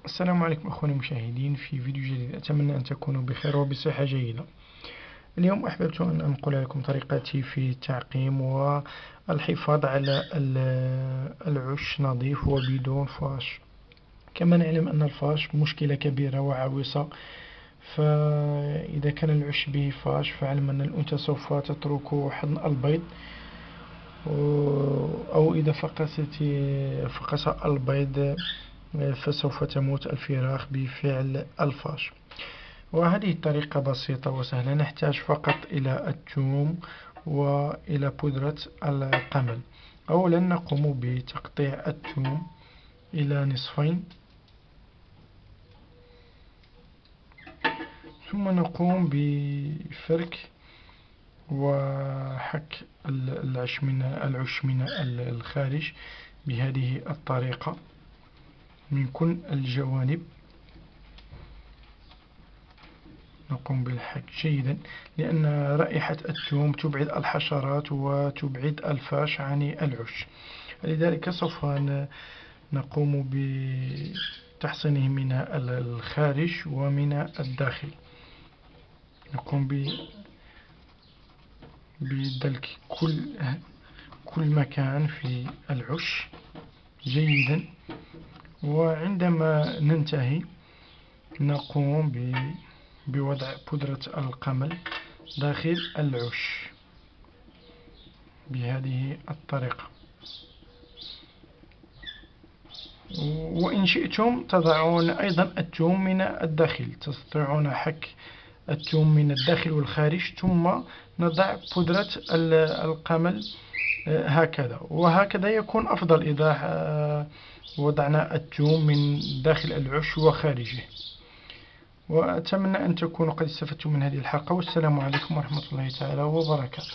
السلام عليكم أخواني المشاهدين في فيديو جديد. أتمنى أن تكونوا بخير وبصحة جيدة. اليوم أحببت أن أنقل لكم طريقتي في التعقيم والحفاظ على العش نظيف وبدون فاش. كما نعلم أن الفاش مشكلة كبيرة وعويصة، فإذا كان العش به فاش فاعلم أن الأنثى سوف تترك حضن البيض، أو إذا فقس البيض فسوف تموت الفراخ بفعل الفاش. وهذه الطريقة بسيطة وسهلة، نحتاج فقط إلى الثوم وإلى بودرة القمل. أولا نقوم بتقطيع الثوم إلى نصفين، ثم نقوم بفرك وحك العش من الخارج بهذه الطريقة من كل الجوانب. نقوم بالحك جيدا لأن رائحة الثوم تبعد الحشرات وتبعد الفاش عن العش، لذلك سوف نقوم بتحصينه من الخارج ومن الداخل. نقوم بدلك كل مكان في العش جيدا، وعندما ننتهي نقوم بوضع بودرة القمل داخل العش بهذه الطريقة. وإن شئتم تضعون أيضا الثوم من الداخل، تستطيعون حك الثوم من الداخل والخارج، ثم نضع بودرة القمل هكذا، وهكذا يكون أفضل إذا وضعنا الثوم من داخل العش وخارجه. وأتمنى أن تكونوا قد استفدتم من هذه الحلقة، والسلام عليكم ورحمة الله تعالى وبركاته.